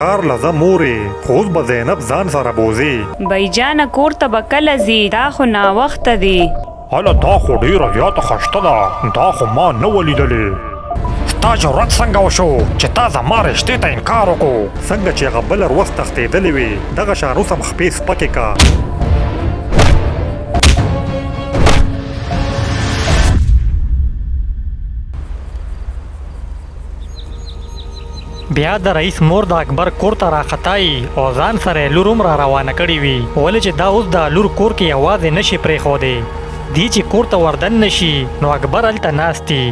کار لزه مورې خو اوس به زینب ځان سره بوځي. بیجانه کور ته به کله ځي؟ دا خو ناوخته دی. هله دا خو ډېره زیاته خشته ده، دا خو ما نه و لیدلې. ستا جرأت څنګه وشو چې تا زما رشتې ته انکار وکړو؟ څنګه چې هغه بله ورځ تښتېدلې وې دغه شان اوس هم خپې سپکې کا. بیا د رئیس مور د اکبر کور ته راختای او ځان سره لور هم را روانه کړې وي، ولې چې دا اوس د لور کور کې یوازې نشي پرېښودی. دی چې کور ته وردن نشي نو اکبر هلته ناست دی.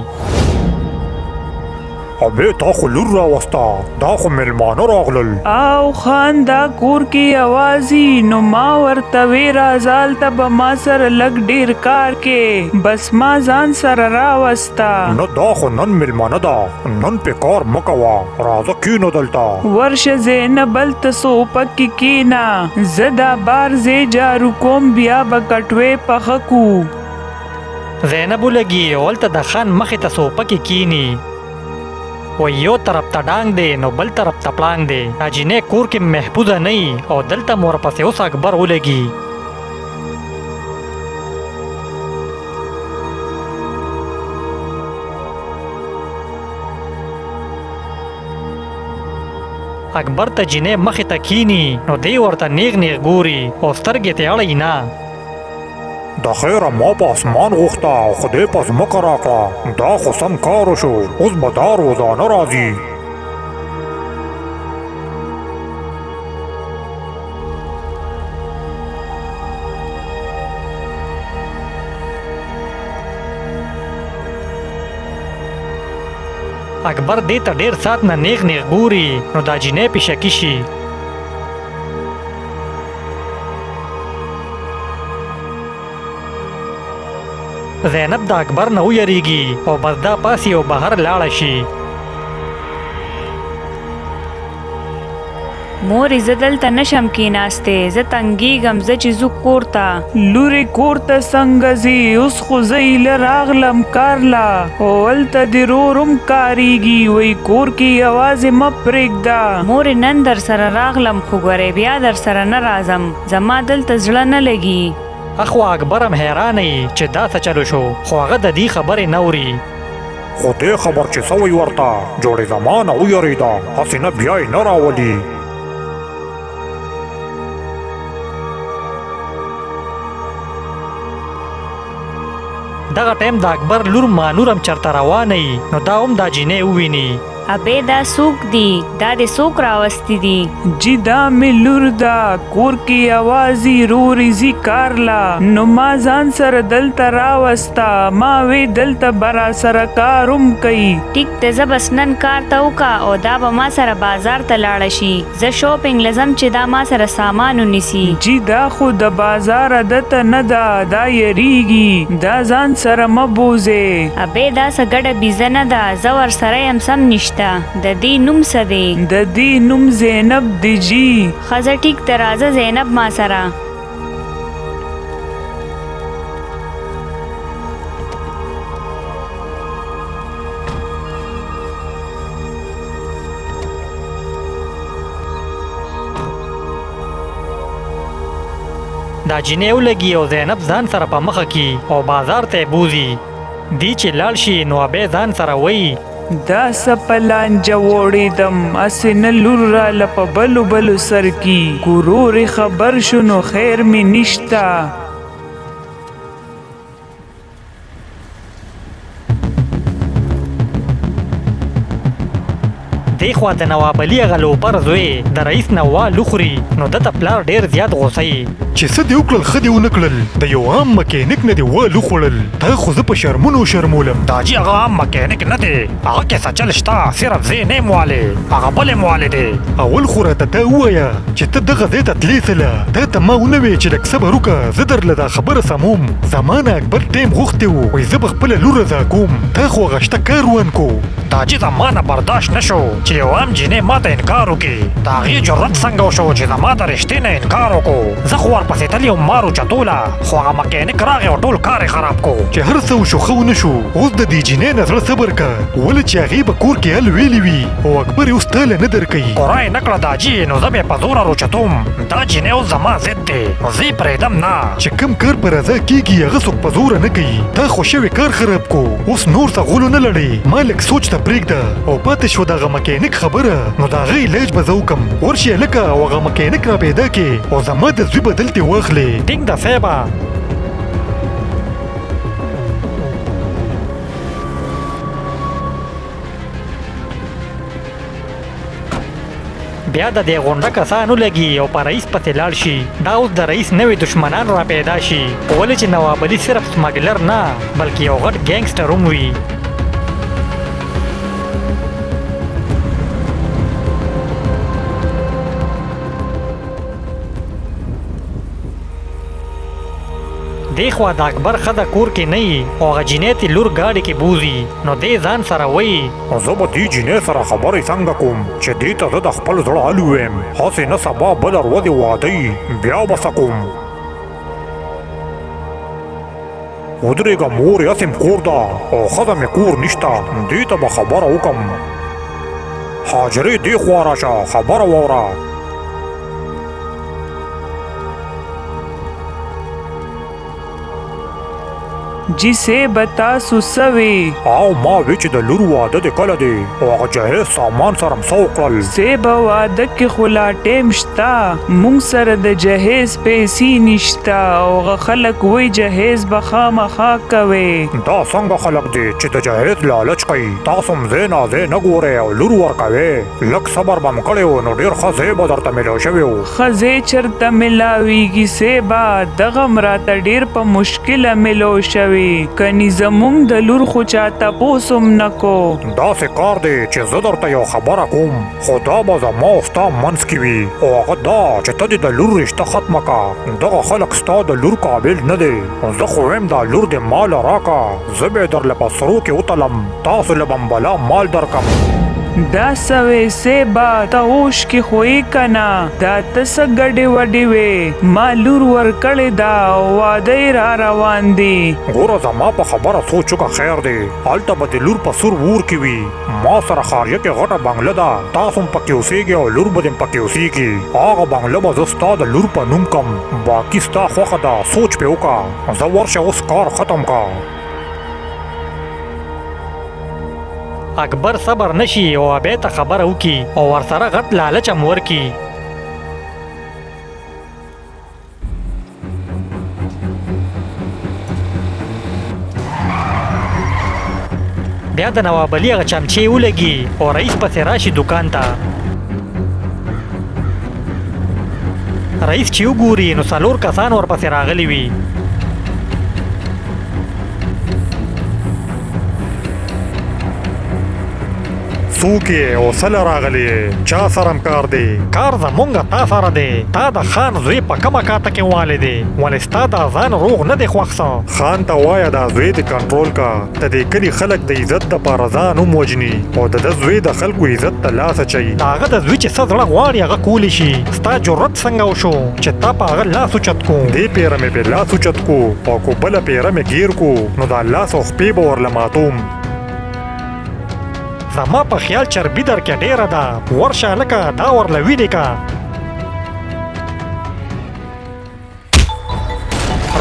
ابې تا خو لور راوسته، دا خو میلمانه راغلل. او خان دا کور کې یوازې نو ما ورته وی راځه هلته به ما سره لږ ډېر کار کې، بس ما ځان سره راوسته. نه دا خو نن میلمانه ده، نن پې کار مه کوه، راځه کښېنه دلته. ورشه زینب هلته سوپک کې کښېنه، زه دا بار ځای جارو کوم بیا به کټوۍ پخه کړو. زینب ولګي او هلته د خان مخې ته سوپکې کښېني. و یو طرف ته ډانګ دی نو بل طرف ته پړانګ دی. دا جینۍ کور کې محفوظه نه وي او دلته مو ورپسې اوس اکبر ولګي. اکبر ته جینۍ مخې ته کښېني نو دی ورته نیغ نیغ ګوري او سترګې ته اړوي نه. د خیره ما په اسمان غوښته او خدای په ځمکه راکړه، دا خو سم کار وشو، اوس به دا روزانه راځي. اکبر دې ته ډېر ساعت نه نیغ نیغ ګوري نو دا جینۍ پې شکي شي. زینب د اکبر نه ویریږي او بس دا پاسي او بهر لاړه شي. مورې زه دلته نشم کېناستی، زه تنګېږم، زه چې ځو کور ته. لورې کور ته څنګه ځې؟ اوس خو زه ایله راغلم کار له، او هلته دې رور هم کارېږي، وایي کور کې یوازې مه پرېږده. مورې نن در سره راغلم خو ګورې بیا در سره نه راځم، زما دلته زړه نه لګي. اخوا اکبر هم حیرانه یي چې دا څه چلو شو، خو هغه د دې خبرې نه اوري. خو دې خبر چې څه وی ورته جوړې زما نه ویرېده، هسې نه بیا یې نه راولي. دغه ټایم د اکبر لور مانور هم چرته روانه یي نو دا هم دا جینۍ وویني. ابې دا څوک دي؟ دا دې څوک راوستی دي؟ جی دا مې لور ده، کور کې یوازې رورې ځي کار له، نو ما ځان سره دلته راوسته، ما وی دلته به راسره کار هم کوي. ټیک ته زه بس نن کار ته وکړه او دا به ما سره بازار ته لاړه شي، زه شاپینګ لزم چې دا ما سره سامان ونیسي. جی دا خو د بازار عادت نه ده، دا یریږي، دا ځان سره مه بوځې. ابې دا څه ګډه بیزه نه ده، زه ورسره یم سم نشته. د دې نوم څه دی؟ د دې نوم زینب دی جی. ښځه ټیک ته راځه زینب ما سره. دا جینۍ ولګي او زینب ځان سره په مخه کې او بازار ته یې بوځي. دی چې لاړ شي نو ابې ځان سره وایي دا څه په لانجه وړېدم، هسې نه لور راله په بلو بلو سر کې، ګورورې خبر شو نو خیر مې نشته. دی خوا د نواب علي هغه لوپر زوی د رئیس نه واله خوري نو ده ته پلار ډېر زیات غوسه یي چې څه دې وکړل ښه دې ونه کړل، د یو عام مکینک نه دې واله خوړل، ته خو زه په شرمونو شرمولم. دا جي هغه عام مکینک نه دی، هغه کې څه چل شته، صرف زه نه یم والی، هغه بل یم والی دی. اول خو راته ته ووایه چې ته دغه ځای ته تلې سله، تا ته ما ونه وې چې لږ صبر وکړه، زه درله دا خبره سموم. زما نه اکبر ټایم غوښتی و، وایي زه به خپله لور رضا کوم، تا خو هغه شته کار ونکو. دا جي زما نه برداشت نه شو چې چې یو عام جینۍ ماته انکار وکړي د هغې جرت څنګه وشو چې زما د رښتې نه انکار وکړو زه خو ورپسې تللی وم مار اوچتوله خو هغه مکینک راغی او ټول کار یې خراب کړو چې هر څه وشو ښه ونه شو اوس د دې جینۍ نه زړه صبر که ولې چې هغې به کور کې حل ویلي وي او اکبر یې اوس تاله نه درکوي قرا یې نه کړه دا جي نو زه به یې په زوره روچتوم دا جینۍ اوس زما ضد دی زه یې پرېږدم نه چې کم کار په رضا کېږي هغه څوک په زوره نه کوي تا خو شوی کار خراب کو اوس نور څه غولو نه لړې ما لږ سوچ ته پرېږده او پاتې شوه دغه مکینک خبره نو د هغه علاج به زه وکم ورشي هلکه او هغه مکینک را پیدا کړې او زما د زوی بدل ترې واخلې ټینګ ده صیبه بیا د دې غونډه کسان ولګي او په رئیس پسې لاړ شي دا اوس د رئیس نوي دشمنان را پیدا شي ولې چې نواب علي صرف سمګلر نه بلکې یو غټ ګینګسټر هم وي دی خوا د اکبر ښځه کور کې نه وي او هغه جینۍ تې لور ګاډي کې بوځي نو دی ځان سره وایي زه به دې جینۍ سره خبرې څنګه کوم چې دې ته زه د خپل زړه حل ووایم هسې نه سبا بله ورځې واده وي بیا به څه کوم ودرېږه مور یې هسې کور ده او ښځه مې کور نشته دې ته به خبره وکم حاجرې دې خوا راشه خبره واوره جسے بتاسو سوي او ما وی چې د لور واده دی کله دی او هغه جهیز سامان سره م څه وکړل زه به واده کې خو لا ټیم شته مونږ سره د جهیز پیسې نشته او هغه خلک وایي جهیز به خامخا کوي دا څنګه خلک دی چې د جهیز لالچ کوي تاسو م ځای ناځای نه ګورئ او لور ورکوئ لږ صبر به م کړی و نو ډېر ښه ځای به درته میلاو شوی و ښځې چېرته میلاویږي سیبا دغه م راته ډېر په مشکله میلو شوی کني زمونږ د لور خو چا تپوس هم نه کو داسې کار دی چې زه درته یو خبره کوم خو دا به زما او ستا منځ کې وي او هغه دا چې ته دې د لور رشته ختمه که دغه خلک ستا د لور قابل نه دی زه خو وایم دا لور دې ماله راکه زه به یې درله په سرو کې وتلم تاسو له به م بلا مال درکم دا سوې سیبا ته اوش کې خوې کنه دا ته څه ګډې وډې وې ما لور ورکړې ده او واده یې را روان دی ګوره زما په خبره سوچ وکړه خیر دی هلته به د لور په سور وور کې وي ما سره خاریه کې غټه بنګله ده تاسو هم پکې اوسېږئ او لور به دې هم پکې اوسېږي هغه بنګله به زه ستا د لور په نوم کم باقي ستا خوښه ده سوچ پې وکړه زه ورشه اوس کار ختم کا اکبر صبر نشي او ابې ته خبره وکړي او ورسره غټ لالچ هم ورکړي بیا د نواب علي هغه چمچې ولګي او رئیس پسې راشي دکان ته رئیس چې وګوري نو څلور کسان ورپسې راغلي وي څوک یې او څله راغلی چا سره م کار دی کار زمونږ تا سره دی تا د خان زوی په کومه کاته کې والی دی ولې ستا دا ځان روغ نه دی خوښ څه خان ته وایه دا زوی د کنټرول کا د دې کلي خلک د عزت دپاره ځان هم وژني او د ده زوی د خلکو عزت ته لاس اچوي د هغه د زوی چې څه زړه غواړي هغه کولی شي ستا جرت څنګه وشو چې تا په هغه لاس اوچت کو دې پیره مې پې لاس اوچت کو او کو بله پیره مې ګیر کو نو دا لاس او خپې به ورله ماتوم زما په خیال چربي در کې ډېره ده ورشه هلکه دا ورله ویلې که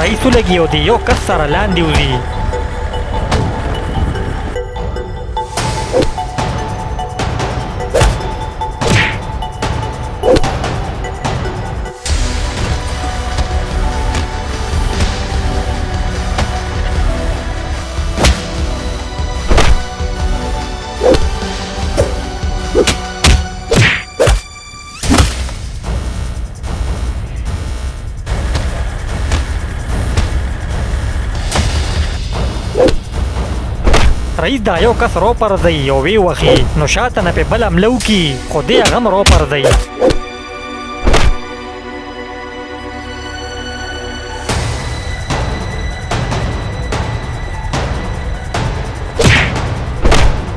رئیس ولګي او د یو کس سره لاندې وځي رئیس دا یو کس رو پرځي او وی وخي نو شاته نه په بل حمله وکړي خو دې هغه هم رو پرځي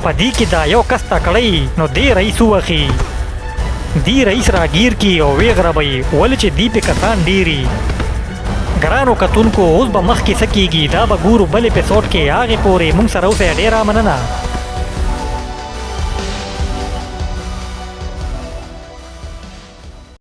په دې کې دا یو کس تکړی نو دی رئیس وخی دی رئیس راگیر کی او وی غربی ولې چې دی په کسان ډیری ګرانو کتونکو اوس به مخکې څه کیږي دا به ګورو بل اپیسوډ کې هغې پورې موږ سره اوسئ ډېره مننه